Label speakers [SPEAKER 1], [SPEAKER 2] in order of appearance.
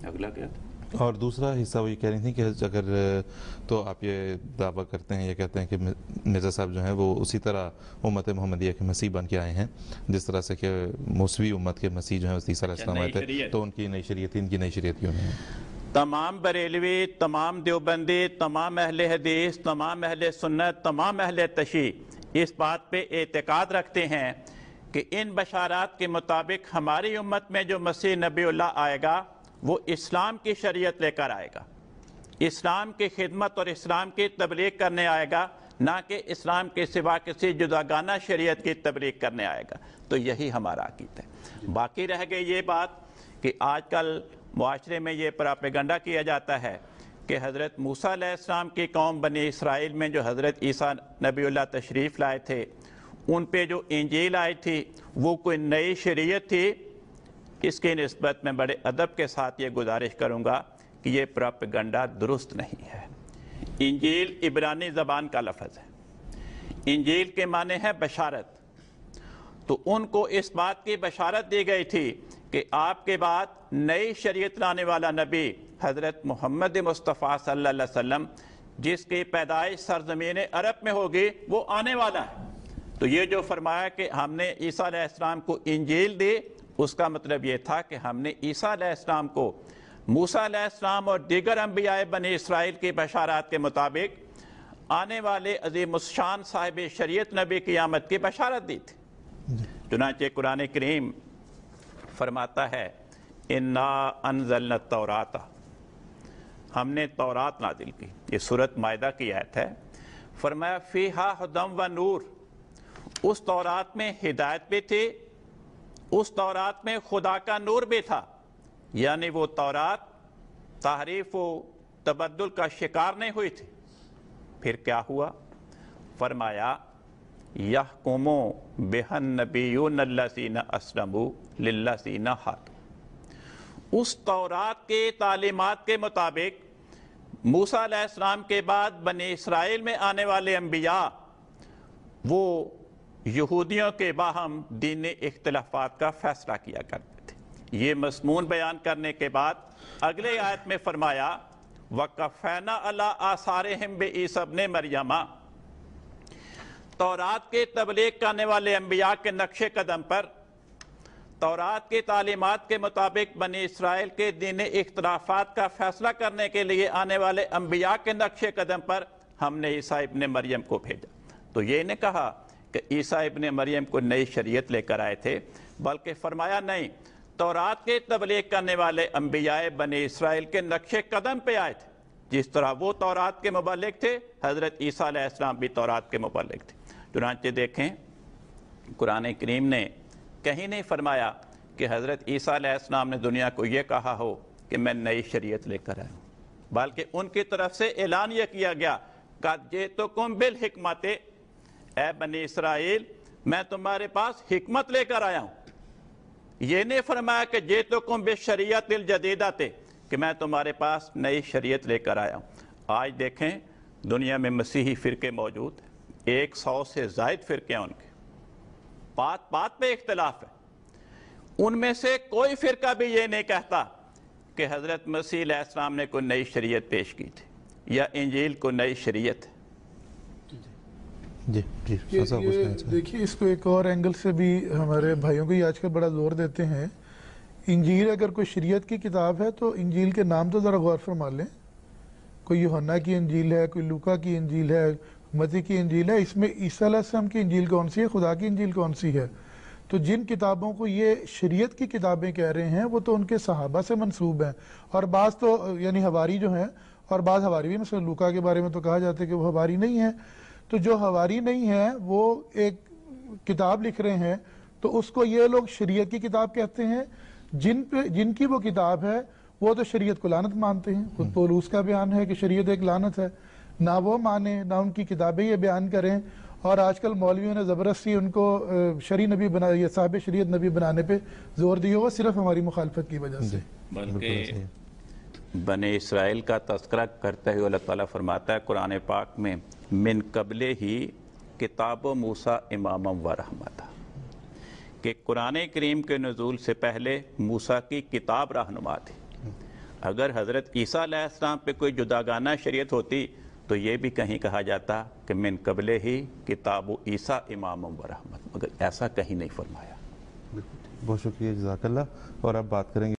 [SPEAKER 1] اگلا کیا تھا؟
[SPEAKER 2] اور دوسرا حصہ وہ یہ کہہ رہی تھیں کہ اگر تو آپ یہ دعویٰ کرتے ہیں یا کہتے ہیں کہ مرزا صاحب جو ہیں وہ اسی طرح امت محمدیہ کے مسیح بن کے آئے ہیں جس طرح سے کہ موسوی امت کے مسیح جو ہیں عیسیٰ علیہ السلام آئے تھے، تو ان کی نئی شریعت ان کی نئی شریعت کیوں نہیں ہے؟
[SPEAKER 1] تمام بریلوی، تمام دیوبندی، تمام اہل حدیث، تمام اہل سنت، تمام اہل تشیع اس بات پہ اعتقاد رکھتے ہیں کہ ان بشارات کے مطابق ہماری امت میں جو مسیح نبی اللہ آئے گا وہ اسلام کی شریعت لے کر آئے گا، اسلام کی خدمت اور اسلام کی تبلیغ کرنے آئے گا، نہ کہ اسلام کے سوا کسی جداگانہ شریعت کی تبلیغ کرنے آئے گا۔ تو یہی ہمارا عقیدہ ہے۔ باقی رہ گئی یہ بات کہ آج کل معاشرے میں یہ پراپیگنڈا کیا جاتا ہے کہ حضرت موسیٰ علیہ السلام کی قوم بنی اسرائیل میں جو حضرت عیسیٰ نبی اللہ تشریف لائے تھے ان پہ جو انجیل آئی تھی وہ کوئی نئی شریعت تھی۔ اس کی نسبت میں بڑے ادب کے ساتھ یہ گزارش کروں گا کہ یہ پراپیگنڈا درست نہیں ہے۔ انجیل عبرانی زبان کا لفظ ہے، انجیل کے معنی ہے بشارت، تو ان کو اس بات کی بشارت دی گئی تھی کہ آپ کے بعد نئی شریعت لانے والا نبی حضرت محمد مصطفیٰ صلی اللہ علیہ وسلم جس کی پیدائش سرزمین عرب میں ہوگی وہ آنے والا ہے۔ تو یہ جو فرمایا کہ ہم نے عیسیٰ علیہ السلام کو انجیل دی، اس کا مطلب یہ تھا کہ ہم نے عیسیٰ علیہ السلام کو موسیٰ علیہ السلام اور دیگر انبیاء بنی اسرائیل کی بشارات کے مطابق آنے والے عظیم الشان صاحب شریعت نبی کی آمد کی بشارت دی تھی۔ چنانچہ قرآن کریم فرماتا ہے اِنَّا أَنزَلْنَا التَّوْرَاةَ، ہم نے تورات نازل کی، یہ سورۃ مائدہ کی آیت ہے۔ فرمایا فیہا ھدی و نور، اس تورات میں ہدایت بھی تھی، اس تورات میں خدا کا نور بھی تھا، یعنی وہ تورات تحریف و تبدل کا شکار نہیں ہوئی تھی۔ پھر کیا ہوا؟ فرمایا یحکم بہا النبیون الذین اسلموا للذین ہادوا، اس تورات کے تعلیمات کے مطابق موسیٰ علیہ السلام کے بعد بنی اسرائیل میں آنے والے انبیاء وہ یہودیوں کے باہم دینی اختلافات کا فیصلہ کیا کرتے تھے۔ یہ مضمون بیان کرنے کے بعد اگلے آیت میں فرمایا وَقَفَّيْنَا عَلَىٰ آثَارِهِمْ بِعِیسَىٰ ابْنِ مَرْیَمَ، تورات کے تبلیغ کرنے والے انبیاء کے نقش قدم پر، تورات کی تعلیمات کے مطابق بنی اسرائیل کے دینی اختلافات کا فیصلہ کرنے کے لیے آنے والے انبیاء کے نقش قدم پر ہم نے عیسیٰ ابن مریم کو بھیجا۔ تو یہ نہیں کہا کہ عیسیٰ ابن مریم کو نئی شریعت لے کر آئے تھے، بلکہ فرمایا نہیں، تورات کے تبلیغ کرنے والے انبیاء بنی اسرائیل کے نقش قدم پہ آئے تھے۔ جس طرح وہ تورات کے مبلغ تھے، حضرت عیسیٰ علیہ السلام بھی تورات کے مبلغ تھے۔ چنانچہ دیکھیں قرآن کریم نے کہیں نہیں فرمایا کہ حضرت عیسیٰ علیہ السلام نے دنیا کو یہ کہا ہو کہ میں نئی شریعت لے کر آیا ہوں، بلکہ ان کی طرف سے اعلان یہ کیا گیا قَدْ جِئْتُکُم بِالْحِکْمَةِ، اے بنی اسرائیل میں تمہارے پاس حکمت لے کر آیا ہوں۔ یہ نہیں فرمایا کہ جِئْتُکُم بِالشَّرِیعَةِ الْجَدِیدَةِ کہ میں تمہارے پاس نئی شریعت لے کر آیا ہوں۔ آج دیکھیں دنیا میں مسیحی فرقے موجود ہیں، 100 سے زائد فرقے ہیں ان کے، بات بات پہ اختلاف ہے۔ ان میں سے کوئی فرقہ بھی یہ نہیں کہتا کہ حضرت مسیح علیہ السلام نے کوئی نئی شریعت پیش کی تھی یا انجیل کو نئی شریعت ہے۔
[SPEAKER 2] جی
[SPEAKER 3] دیکھیے اس کو ایک اور اینگل سے بھی ہمارے بھائیوں کو یہ آج کل بڑا زور دیتے ہیں، انجیل اگر کوئی شریعت کی کتاب ہے تو انجیل کے نام تو ذرا غور فرما لیں، کوئی یوحنا کی انجیل ہے، کوئی لوکا کی انجیل ہے، متی کی انجیل ہے، اس میں عیسیٰ علیہ السلام کی انجیل کون سی ہے، خدا کی انجیل کون سی ہے؟ تو جن کتابوں کو یہ شریعت کی کتابیں کہہ رہے ہیں وہ تو ان کے صحابہ سے منسوب ہیں، اور بعض تو یعنی حواری جو ہیں، اور بعض حواری بھی، مثلا لوکا کے بارے میں تو کہا جاتا ہے کہ وہ حواری نہیں ہیں۔ تو جو حواری نہیں ہیں وہ ایک کتاب لکھ رہے ہیں تو اس کو یہ لوگ شریعت کی کتاب کہتے ہیں، جن کی وہ کتاب ہے وہ تو شریعت کو لعنت مانتے ہیں۔ خود پولوس کا بیان ہے کہ شریعت ایک لعنت ہے، نہ وہ مانیں نہ ان کی کتابیں یہ بیان کریں، اور آج کل مولویوں نے زبردستی ان کو شرعی نبی یا صاحب شریعت نبی بنانے پہ زور دیا ہوا، صرف ہماری مخالفت کی وجہ سے۔
[SPEAKER 1] بلکہ بنی اسرائیل کا تذکرہ کرتے ہوئے اللہ تعالیٰ فرماتا ہے قرآن پاک میں من قبل ہی کتاب موسیٰ اماما و رحمتا، کہ قرآن کریم کے نزول سے پہلے موسیٰ کی کتاب رہنما تھی۔ اگر حضرت عیسیٰ علیہ السلام پہ کوئی جداگانہ شریعت ہوتی تو یہ بھی کہیں کہا جاتا کہ من قبل ہی کتاب عیسیٰ امام و رحمت، مگر ایسا کہیں نہیں فرمایا۔
[SPEAKER 2] بہت شکریہ، جزاک اللہ۔ اور اب بات کریں گے